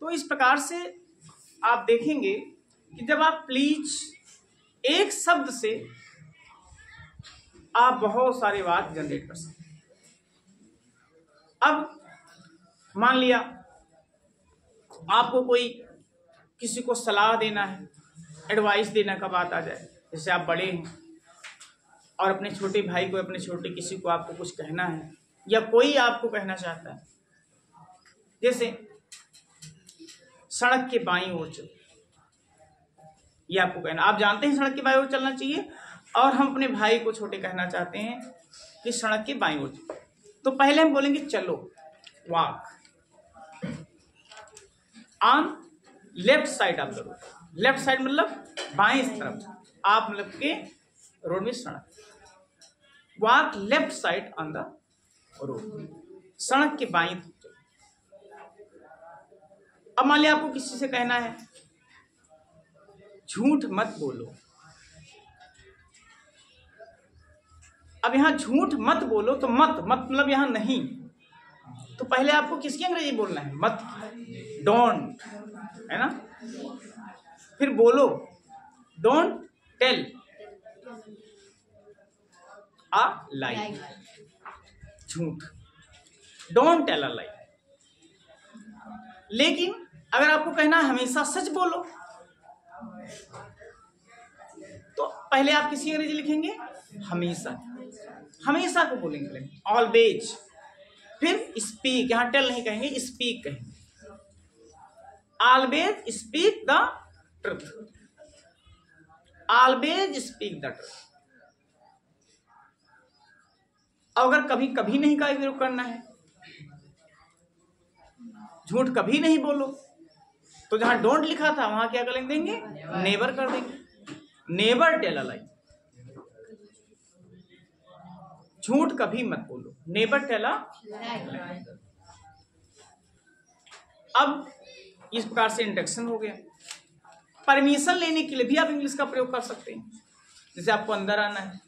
तो इस प्रकार से आप देखेंगे कि जब आप प्लीज एक शब्द से आप बहुत सारे वाक्य जनरेट कर सकते हैं। अब मान लिया आपको कोई किसी को सलाह देना है, एडवाइस देने का बात आ जाए, जैसे आप बड़े हैं और अपने छोटे भाई को, अपने छोटे किसी को आपको कुछ कहना है या कोई आपको कहना चाहता है, जैसे सड़क के बाईं ओर चलो, ये आपको कहना, आप जानते हैं सड़क के बाईं ओर चलना चाहिए और हम अपने भाई को छोटे कहना चाहते हैं कि सड़क के बाईं ओर चलो, तो पहले हम बोलेंगे चलो, walk on left side of the road. Left side मतलब बाएं तरफ, आप मतलब के रोड में सड़क, walk left side on the road, सड़क के बाईं तरफ चलो। अब मान लिया आपको किसी से कहना है झूठ मत बोलो। अब यहां झूठ मत बोलो, तो मत मतलब यहां नहीं, तो पहले आपको किसकी अंग्रेजी बोलना है? मत, डोंट, है ना। फिर बोलो, डोंट टेल अ लाई, झूठ, डोंट टेल अ लाई। लेकिन अगर आपको कहना है हमेशा सच बोलो, तो पहले आप किसकी अंग्रेजी लिखेंगे? हमेशा, हमेशा को बोलेंगे, ऑलवेज। फिर स्पीक, यहां टेल नहीं कहेंगे, स्पीक कहेंगे, always speak the truth, always speak the truth. अगर कभी कभी नहीं का प्रयोग करना है, झूठ कभी नहीं बोलो, तो जहां डोंट लिखा था वहां क्या कर देंगे? नेवर कर देंगे, नेवर टेल अ लाई, झूठ कभी मत बोलो, नेवर टेल अ लाई। अब इस प्रकार से इंट्रोडक्शन हो गया। परमिशन लेने के लिए भी आप इंग्लिश का प्रयोग कर सकते हैं, जैसे आपको अंदर आना है,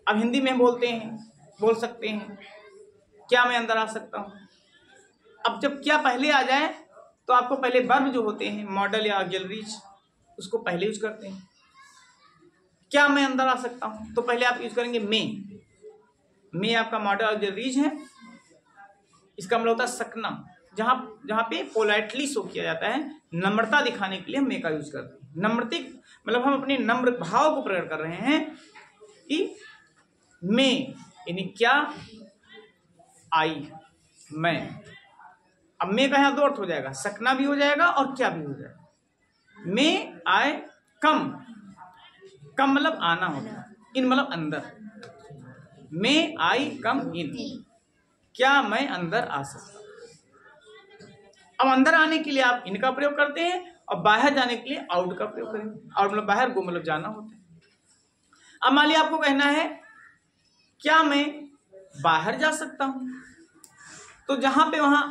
अब हिंदी में बोलते हैं, बोल सकते हैं क्या मैं अंदर आ सकता हूं। अब जब क्या पहले आ जाए तो आपको पहले वर्ब जो होते हैं, मॉडल या ऑक्सिलरीज, उसको पहले यूज करते हैं। क्या मैं अंदर आ सकता हूं, तो पहले आप यूज करेंगे मे आपका मॉडल ऑक्सिलरीज है, इसका मतलब होता है सकना, जहां पे पोलाइटली शो किया जाता है, नम्रता दिखाने के लिए हम मे का यूज करते हैं। नम्रता मतलब हम अपने नम्र भाव को प्रकट कर रहे हैं कि मे यानी क्या, आई, मैं। अब मे का यहां दो अर्थ हो जाएगा, सकना भी हो जाएगा और क्या भी हो जाएगा। मे आई कम, कम मतलब आना होता है, इन मतलब अंदर, मे आई कम इन, क्या मैं अंदर आ सकता हूं। अब अंदर आने के लिए आप इनका प्रयोग करते हैं और बाहर जाने के लिए आउट का प्रयोग करेंगे। आउट मतलब बाहर, गो मतलब जाना होता है। अब मान लिया आपको कहना है क्या मैं बाहर जा सकता हूं, तो जहां पे वहां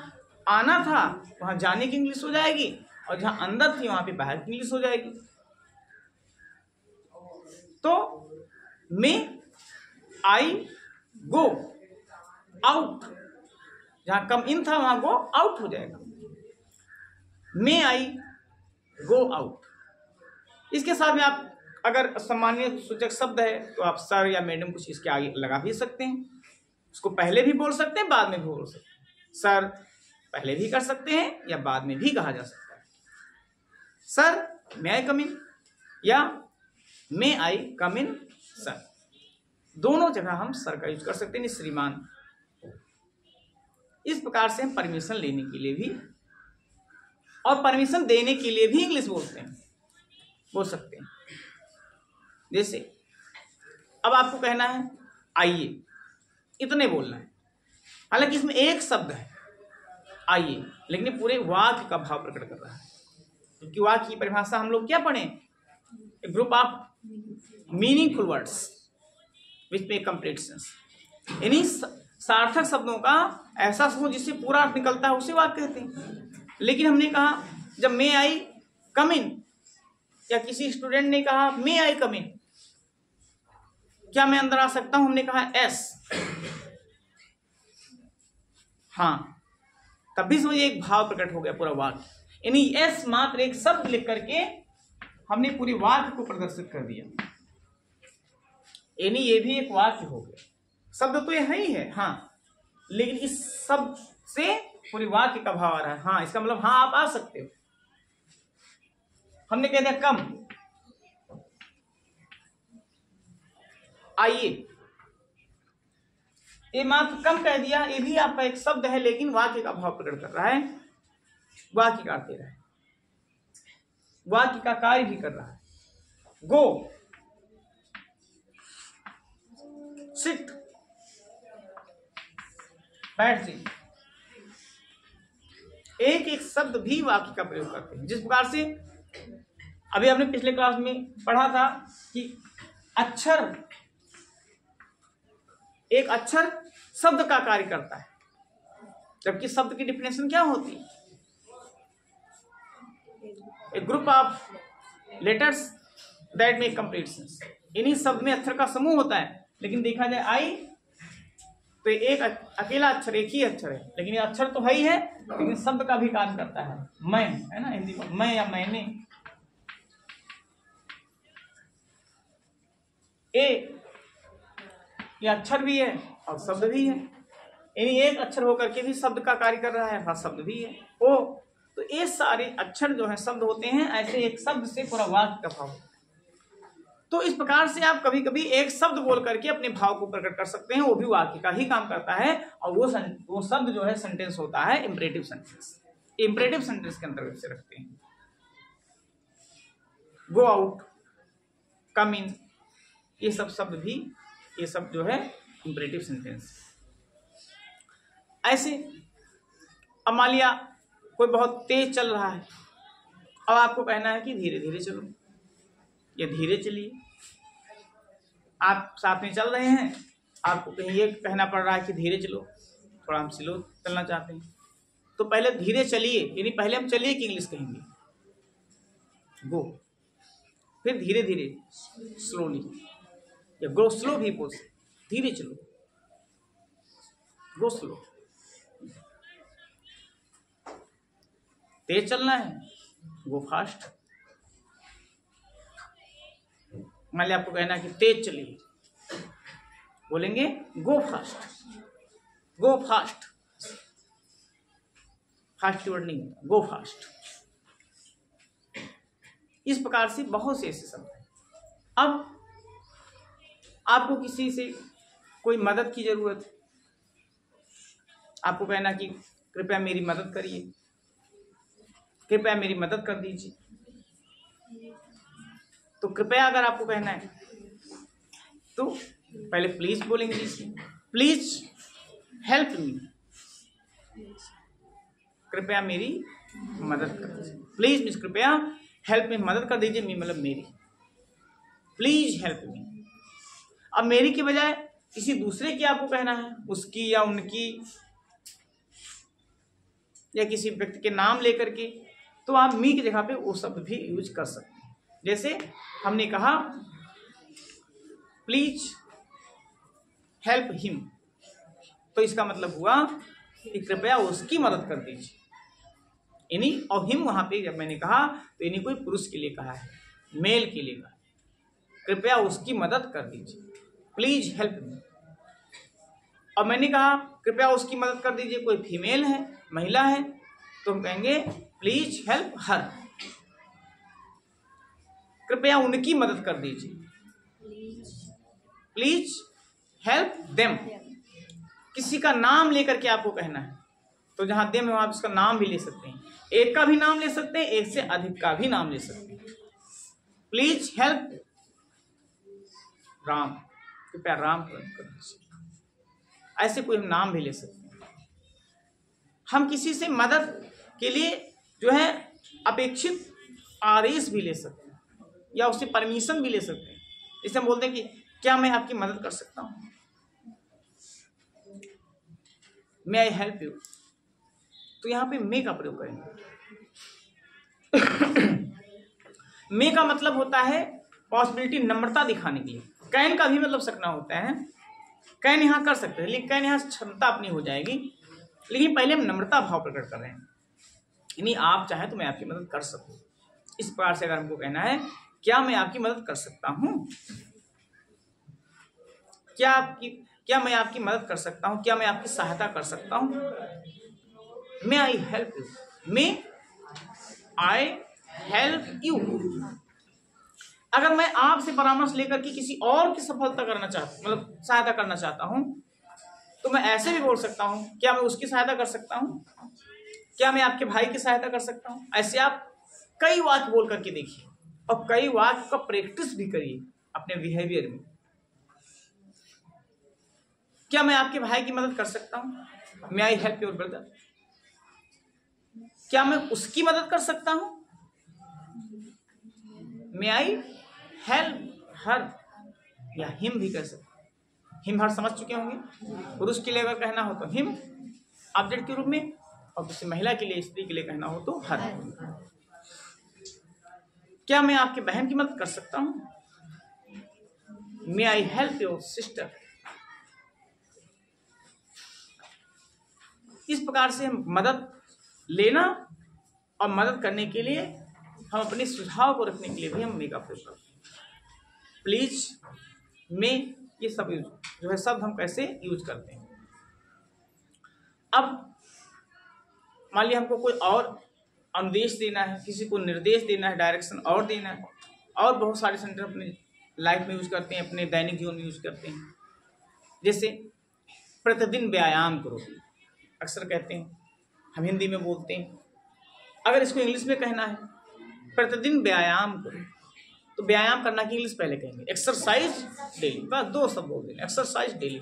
आना था वहां जाने की इंग्लिश हो जाएगी, और जहां अंदर थी वहां पे बाहर की इंग्लिश हो जाएगी। तो मे आई गो आउट, जहां कम इन था वहां गो आउट हो जाएगा, मे आई गो आउट। इसके साथ में आप अगर सम्मानीय सूचक शब्द है तो आप सर या मैडम कुछ इसके आगे लगा भी सकते हैं, उसको पहले भी बोल सकते हैं, बाद में भी बोल सकते हैं। सर पहले भी कर सकते हैं या बाद में भी कहा जा सकता है। सर मे आई कम इन या मे आई कम इन सर, दोनों जगह हम सर का यूज कर सकते हैं, श्रीमान। इस प्रकार से हम परमिशन लेने के लिए भी और परमिशन देने के लिए भी इंग्लिश बोल सकते हैं। जैसे अब आपको कहना है आइए, इतने बोलना है, हालांकि इसमें एक शब्द है आइए, लेकिन ये पूरे वाक्य का भाव प्रकट कर रहा है, क्योंकि वाक्य की परिभाषा हम लोग क्या पढ़े? Group of meaningful words which make complete sense, यानी सार्थक शब्दों का ऐसा समूह जिससे पूरा अर्थ निकलता है उसे वाक्य कहते हैं। लेकिन हमने कहा जब मे आई कम इन, या किसी स्टूडेंट ने कहा मे आई कम इन, क्या मैं अंदर आ सकता हूं, हमने कहा एस, हाँ। तब भी समझिए एक भाव प्रकट हो गया पूरा वाक्य। यानी एस मात्र एक शब्द लिख करके हमने पूरी वाक्य को प्रदर्शित कर दिया। यानी ये भी एक वाक्य हो गया। शब्द तो ये है ही है, हाँ, लेकिन इस शब्द से पूरी वाक्य का भाव आ रहा है। हाँ, इसका मतलब हाँ आप आ सकते हो। हमने कह दिया कम, आइए, ये मात्र कम कह दिया, ये भी आपका एक शब्द है, लेकिन वाक्य का भाव प्रकट कर रहा है, वाक्य का अर्थ दे रहा है, वाक्य का कार्य भी कर रहा है। गो, सिट, बैठ जी, एक एक शब्द भी वाक्य का प्रयोग करते हैं। जिस प्रकार से अभी आपने पिछले क्लास में पढ़ा था कि अक्षर, एक अक्षर शब्द का कार्य करता है, जबकि शब्द की डिफिनेशन क्या होती है? A group of letters that make complete sense. इन्हीं शब्द में अक्षर का समूह होता है, लेकिन देखा जाए आई तो एक अकेला अक्षर, एक ही अक्षर है, लेकिन ये अक्षर तो है ही है, लेकिन शब्द का भी कार्य करता है। मैं, है ना हिंदी में, मैं या मैंने। ये अक्षर भी है और शब्द भी है, यानी एक अक्षर होकर के भी शब्द का कार्य कर रहा है, हाँ शब्द भी है। ओ, तो ये सारे अक्षर जो है शब्द होते हैं। ऐसे एक शब्द से पूरा वाक्य का भाव। तो इस प्रकार से आप कभी कभी एक शब्द बोल करके अपने भाव को प्रकट कर सकते हैं, वो भी वाक्य का ही काम करता है। और वो शब्द जो है सेंटेंस होता है इंपरेटिव सेंटेंस। इंपरेटिव सेंटेंस के अंतर्गत से रखते हैं। गो आउट, कम इन, ये सब शब्द भी, ये सब जो है इंपरेटिव सेंटेंस। ऐसे अब मान लिया कोई बहुत तेज चल रहा है, अब आपको कहना है कि धीरे धीरे चलो या धीरे चलिए। आप साथ में चल रहे हैं, आपको कहीं ये कहना पड़ रहा है कि धीरे चलो, थोड़ा हम स्लो चलना चाहते हैं, तो पहले धीरे चलिए, यानी पहले हम चलिए की इंग्लिश कहेंगे गो, फिर धीरे धीरे स्लोली, या गो स्लो भी बोल सकते, धीरे चलो, गो स्लो। तेज चलना है, गो फास्ट। मान लिया आपको कहना है कि तेज चलिए, बोलेंगे गो फास्ट, गो फास्ट। फास्ट वर्ड नहीं होता, गो फास्ट। इस प्रकार से बहुत से ऐसे शब्द हैं। अब आपको किसी से कोई मदद की जरूरत है, आपको कहना कि कृपया मेरी मदद करिए, कृपया मेरी मदद कर दीजिए। तो कृपया अगर आपको कहना है तो पहले प्लीज बोलेंगे, प्लीज हेल्प मी, कृपया मेरी मदद कर दीजिए। प्लीज मीन्स कृपया, हेल्प मी मदद कर दीजिए, मी मतलब मेरी, प्लीज हेल्प मी। अब मेरी के बजाय किसी दूसरे की आपको कहना है, उसकी या उनकी या किसी व्यक्ति के नाम लेकर के, तो आप मी की जगह पे वो शब्द भी यूज कर सकते हैं। जैसे हमने कहा प्लीज हेल्प हिम, तो इसका मतलब हुआ कि कृपया उसकी मदद कर दीजिए। यानी और हिम वहां पे जब मैंने कहा तो यानी कोई पुरुष के लिए कहा है, मेल के लिए कहा, कृपया उसकी मदद कर दीजिए, प्लीज हेल्प मी। और मैंने कहा कृपया उसकी मदद कर दीजिए, कोई फीमेल है, महिला है, तो हम कहेंगे प्लीज हेल्प हर, कृपया उनकी मदद कर दीजिए, प्लीज हेल्प देम। किसी का नाम लेकर के आपको कहना है, तो जहां देम है वहां उसका नाम भी ले सकते हैं, एक का भी नाम ले सकते हैं, एक से अधिक का भी नाम ले सकते हैं। प्लीज हेल्प राम, कृपया राम कर दीजिए। ऐसे कोई हम नाम भी ले सकते हैं। हम किसी से मदद के लिए जो है अपेक्षित आदेश भी ले सकते हैं, या उससे परमिशन भी ले सकते हैं। जैसे हम बोलते हैं कि क्या मैं आपकी मदद कर सकता हूं, मे आई हेल्प यू, तो यहां पे मे का प्रयोग करेंगे। मे का मतलब होता है पॉसिबिलिटी, नम्रता दिखाने के लिए। कैन का भी मतलब सकना होता है, कैन यहां कर सकते हैं, लेकिन कैन यहां क्षमता अपनी हो जाएगी, लेकिन पहले हम नम्रता भाव प्रकट कर रहे हैं, यानी आप चाहे तो मैं आपकी मदद कर सकूं। इस प्रकार से अगर हमको कहना है क्या मैं आपकी मदद कर सकता हूं, क्या मैं आपकी मदद कर सकता हूं, क्या मैं आपकी सहायता कर सकता हूं। May I help you, may I help you. अगर मैं आपसे परामर्श लेकर के किसी और की सफलता करना चाहता, मतलब सहायता करना चाहता हूं, तो मैं ऐसे भी बोल सकता हूं क्या मैं उसकी सहायता कर सकता हूं, क्या मैं आपके भाई की सहायता कर सकता हूं। ऐसे आप कई वाक्य बोल करके देखिए और कई वाक्य का प्रैक्टिस भी करिए अपने बिहेवियर में। क्या मैं आपके भाई की मदद कर सकता हूं, may I help your brother. क्या मैं उसकी मदद कर सकता हूं, मे आई हेल्प हर, या हिम भी कर सकते हैं। हिम हर समझ चुके होंगे, पुरुष के लिए अगर कहना हो तो हिम ऑब्जेक्ट के रूप में, और किसी महिला के लिए, स्त्री के लिए कहना हो तो हर। क्या मैं आपकी बहन की मदद कर सकता हूं, may I help your sister. इस प्रकार से हम मदद लेना और मदद करने के लिए हम अपने सुझाव को रखने के लिए भी हम मे का प्रयोग करते हैं। प्लीज, मे, ये सब जो है शब्द हम कैसे यूज करते हैं। अब मान लिया हमको कोई और अनुदेश देना है, किसी को निर्देश देना है, डायरेक्शन और देना है, और बहुत सारे सेंटेंस अपने लाइफ में यूज करते हैं, अपने दैनिक जीवन में यूज करते हैं। जैसे प्रतिदिन व्यायाम करो, अक्सर कहते हैं, हम हिंदी में बोलते हैं। अगर इसको इंग्लिश में कहना है प्रतिदिन व्यायाम करो, तो व्यायाम करना की इंग्लिश पहले कहेंगे एक्सरसाइज डेली, बस दो शब्द बोल देंगे, एक्सरसाइज डेली,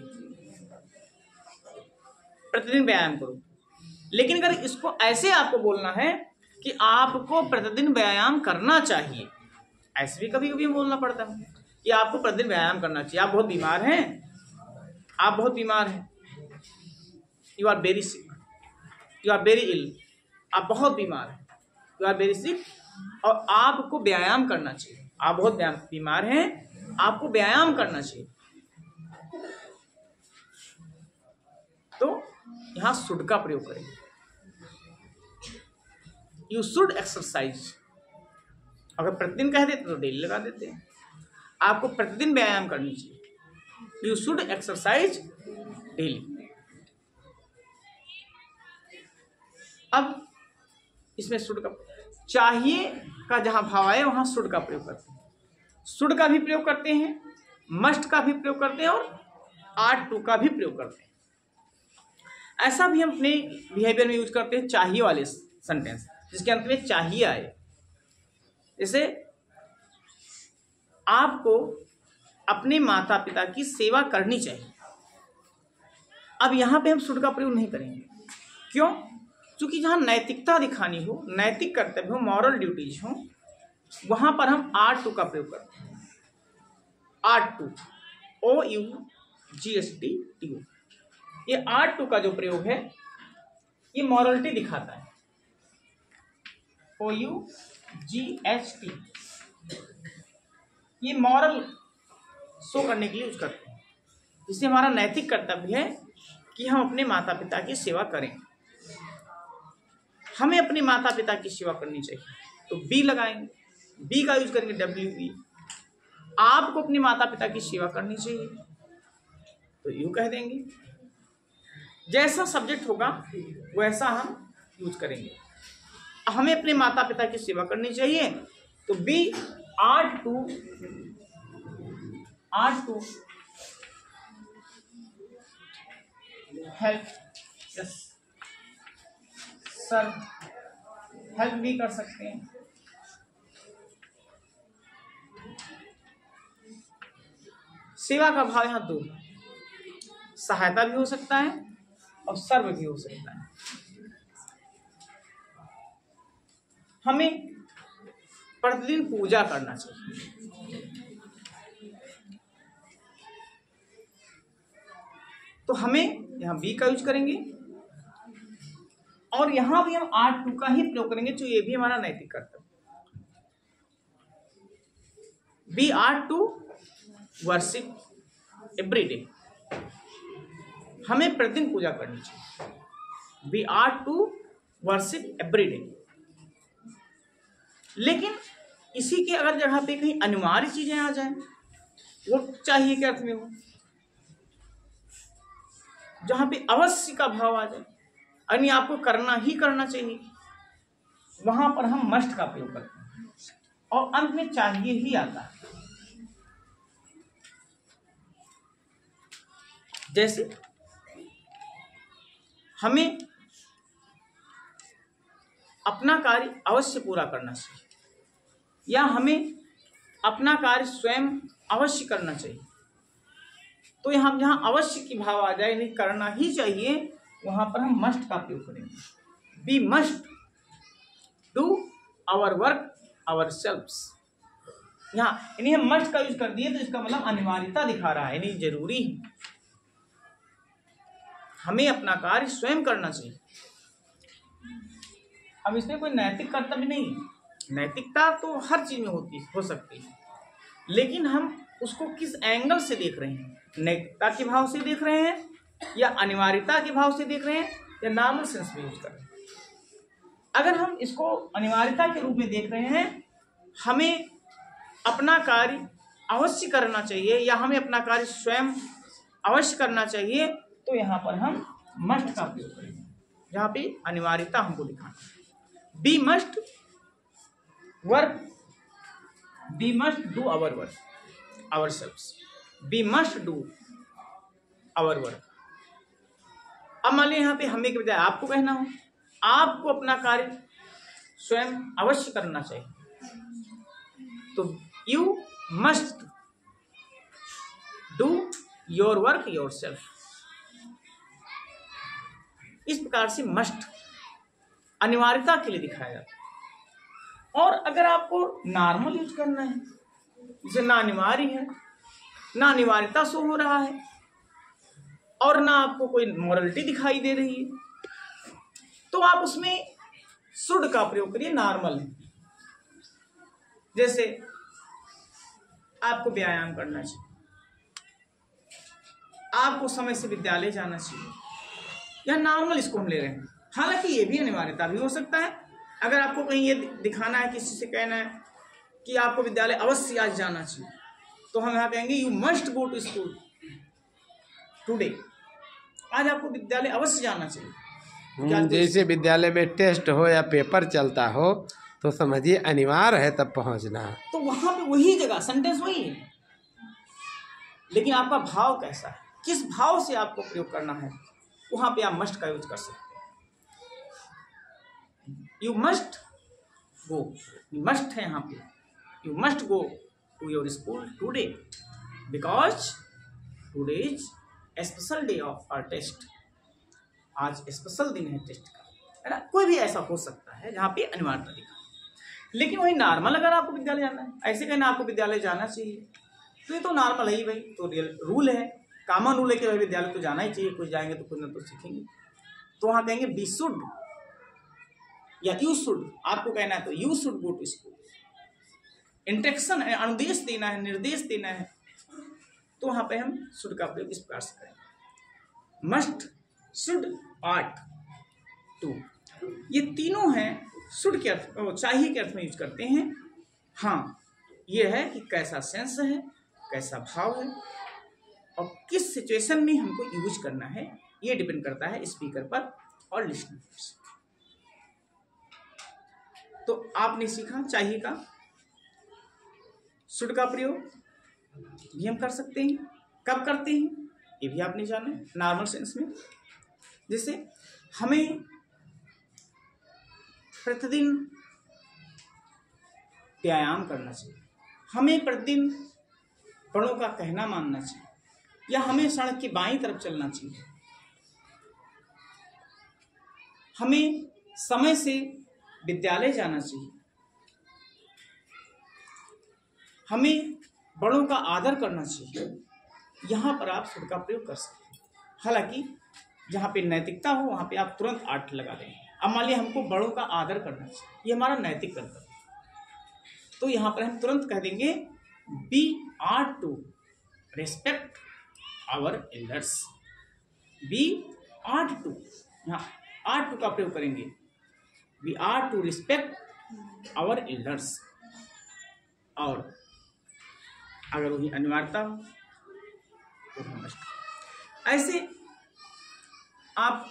प्रतिदिन व्यायाम करो। लेकिन अगर इसको ऐसे आपको बोलना है कि आपको प्रतिदिन व्यायाम करना चाहिए, ऐसे भी कभी कभी बोलना पड़ता है कि आपको प्रतिदिन व्यायाम करना चाहिए। आप बहुत बीमार हैं, आप बहुत बीमार हैं, you are very sick, you are very ill, आप बहुत बीमार हैं, यू आर वेरी सिक, और आपको व्यायाम करना चाहिए। आप बहुत बीमार हैं, आपको व्यायाम करना चाहिए। तो यहां शुड का प्रयोग करेंगे, यू शुड एक्सरसाइज। अगर प्रतिदिन कह देते तो डेली लगा देते हैं। आपको प्रतिदिन व्यायाम करनी चाहिए, यू शुड एक्सरसाइज डेली। अब इसमें शुड का, चाहिए का जहां भाव आए वहां शुड का प्रयोग करते हैं। शुड का भी प्रयोग करते हैं, मस्ट का भी प्रयोग करते हैं, और आट टू का भी प्रयोग करते हैं। ऐसा भी हम अपने बिहेवियर में यूज करते हैं चाहिए वाले सेंटेंस, जिसके अंत में चाहिए आए। जैसे आपको अपने माता पिता की सेवा करनी चाहिए। अब यहां पे हम शुड का प्रयोग नहीं करेंगे, क्यों? क्योंकि जहां नैतिकता दिखानी हो, नैतिक कर्तव्य हो, मॉरल ड्यूटीज हो, वहां पर हम आर टू का प्रयोग करते हैं। आर टू, OUGST, ये आर टू का जो प्रयोग है ये मॉरलिटी दिखाता है। OUGHT, ये मॉरल शो करने के लिए यूज करते हैं, जिससे हमारा नैतिक कर्तव्य है कि हम अपने माता पिता की सेवा करें। हमें अपने माता पिता की सेवा करनी चाहिए, तो बी लगाएंगे, बी का यूज करेंगे WE। आपको अपने माता पिता की सेवा करनी चाहिए, तो यू कह देंगे। जैसा सब्जेक्ट होगा वैसा हम यूज करेंगे। हमें अपने माता पिता की सेवा करनी चाहिए, तो be are to help, yes sir, help भी कर सकते हैं। सेवा का भाव यहां दो, सहायता भी हो सकता है और सर्व भी हो सकता है। हमें प्रतिदिन पूजा करना चाहिए, तो हमें यहां बी का यूज करेंगे, और यहां भी हम आर टू का ही प्रयोग करेंगे, तो ये भी हमारा नैतिक कर्तव्य। We are to worship every day, हमें प्रतिदिन पूजा करनी चाहिए। We are to worship every day. लेकिन इसी के अगर जगह पे कहीं अनिवार्य चीजें आ जाए, वो चाहिए के अर्थ में हो, जहां पे अवश्य का भाव आ जाए, यानी आपको करना ही करना चाहिए, वहां पर हम मस्ट का प्रयोग करते हैं और अंत में चाहिए ही आता है। जैसे हमें अपना कार्य अवश्य पूरा करना चाहिए, या हमें अपना कार्य स्वयं अवश्य करना चाहिए, तो यहाँ जहां अवश्य की भाव आ जाए, नहीं करना ही चाहिए, वहां पर हम मस्ट का प्रयोग करेंगे। We must do our work ourselves. यहाँ यानी हम मस्ट का यूज कर दिए तो इसका मतलब अनिवार्यता दिखा रहा है, यानी जरूरी है, हमें अपना कार्य स्वयं करना चाहिए। अब इसमें कोई नैतिक कर्तव्य नहीं है, नैतिकता तो हर चीज में हो सकती है, लेकिन हम उसको किस एंगल से देख रहे हैं, नैतिकता के भाव से देख रहे हैं या अनिवार्यता के भाव से देख रहे हैं या नॉर्मल सेंस में यूज कर रहे हैं। अगर हम इसको अनिवार्यता के रूप में देख रहे हैं, हमें अपना कार्य अवश्य करना चाहिए या हमें अपना कार्य स्वयं अवश्य करना चाहिए, तो यहाँ पर हम मस्ट का प्रयोग करेंगे, जहाँ पे अनिवार्यता हमको दिखाना है। We must work, we must do our work ourselves, we must do our work. अब मान लीजिए यहाँ पे हमें के बजाय आपको कहना हो, आपको अपना कार्य स्वयं अवश्य करना चाहिए, तो you must do your work your self. इस प्रकार से मस्ट अनिवार्यता के लिए दिखाया जाता है। और अगर आपको नॉर्मल यूज करना है, जैसे ना अनिवार्य है, ना अनिवार्यता शो हो रहा है और ना आपको कोई मॉरलिटी दिखाई दे रही है, तो आप उसमें शुड का प्रयोग करिए, नॉर्मल है। जैसे आपको व्यायाम करना चाहिए, आपको समय से विद्यालय जाना चाहिए, या नॉर्मल इसको हम ले रहे हैं। हालांकि ये भी अनिवार्यता भी हो सकता है, अगर आपको कहीं ये दिखाना है, किसी से कहना है कि आपको विद्यालय अवश्य आज जाना चाहिए, तो हम यहाँ कहेंगे you must go to school today. आज आपको विद्यालय अवश्य जाना चाहिए। जैसे विद्यालय में टेस्ट हो या पेपर चलता हो, तो समझिए अनिवार्य है तब पहुंचना, तो वहां पे वही जगह सेंटेंस वही है, लेकिन आपका भाव कैसा है, किस भाव से आपको प्रयोग करना है, वहां पे आप मस्ट का यूज कर सकते हैं। यू मस्ट गो, मस्ट है यहाँ पे, you must go to your school today because today is a special day of our test. आज स्पेशल दिन है टेस्ट का, है ना। कोई भी ऐसा हो सकता है जहाँ पे अनिवार्यता दिखा। लेकिन वही नॉर्मल, अगर आपको विद्यालय जाना है, ऐसे कहना आपको विद्यालय जाना चाहिए, तो ये तो नॉर्मल है ही भाई, तो रियल रूल है, कॉमन रूल है कि भाई विद्यालय तो जाना ही चाहिए, कुछ जाएंगे तो कुछ ना कुछ सीखेंगे। तो वहाँ कहेंगे बी शुड या यू शुड, आपको कहना है तो you should go to school. Instruction है, अनुदेश देना है, निर्देश देना है, तो वहाँ पे हम शुड का प्रयोग इस प्रकार से करेंगे। मस्ट, शुड, आर्ट, टू, ये तीनों हैं शुड के अर्थ, चाहिए के अर्थ में यूज करते हैं। हाँ, ये है कि कैसा सेंस है, कैसा भाव है और किस सिचुएशन में हमको यूज करना है, ये डिपेंड करता है स्पीकर पर और लिसनर पर। तो आपने सीखा चाहिए का, शुड का प्रयोग भी हम कर सकते हैं, कब करते हैं ये भी आपने जाना, नॉर्मल सेंस में। जैसे हमें प्रतिदिन व्यायाम करना चाहिए, हमें प्रतिदिन बड़ों का कहना मानना चाहिए, या हमें सड़क की बाईं तरफ चलना चाहिए, हमें समय से विद्यालय जाना चाहिए, हमें बड़ों का आदर करना चाहिए। यहाँ पर आप शुड का प्रयोग कर सकते हैं। हालांकि जहाँ पे नैतिकता हो वहाँ पे आप तुरंत आर्ट लगा दें। अब मान लिया हमको बड़ों का आदर करना चाहिए, ये हमारा नैतिक कर्तव्य, तो यहाँ पर हम तुरंत कह देंगे we are to respect our elders, we are to. यहाँ आर टू का प्रयोग करेंगे। We are to respect our elders. और अगर वही अनिवार्यता हो तो मस्ट। ऐसे आप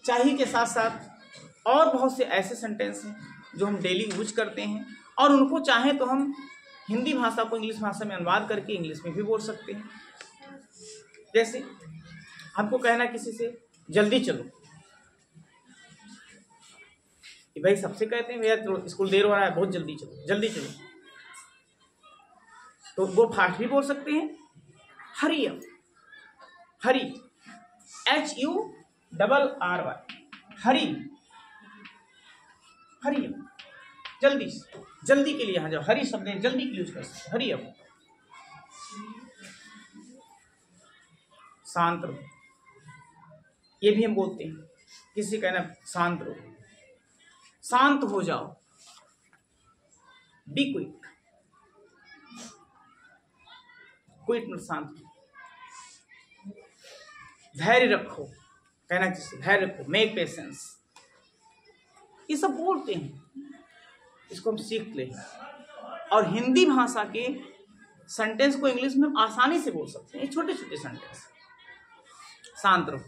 चाहिए के साथ साथ और बहुत से ऐसे सेंटेंस हैं जो हम डेली यूज करते हैं, और उनको चाहें तो हम हिंदी भाषा को इंग्लिश भाषा में अनुवाद करके इंग्लिश में भी बोल सकते हैं। जैसे हमको कहना किसी से जल्दी चलो, कि भाई सबसे कहते हैं भैया तो स्कूल देर हो रहा है, बहुत जल्दी चलो, जल्दी चलो। तो वो फास्ट भी बोल सकते हैं, हरी अप, हरी, HURRY, हरी, हरी अप, जल्दी, जल्दी के लिए यहाँ जाओ, हरी शब्द है, जल्दी के यूज कर सकते, हरी अप। शांत रहो, ये भी हम बोलते हैं, किसी कहना शांत रहो, शांत हो जाओ, बी क्विक, क्विट में शांत। धैर्य रखो, कहना किसी धैर्य रखो, मेक पेशेंस, ये सब बोलते हैं, इसको हम सीख लें। और हिंदी भाषा के सेंटेंस को इंग्लिश में हम आसानी से बोल सकते हैं, छोटे छोटे सेंटेंस। शांत रहो,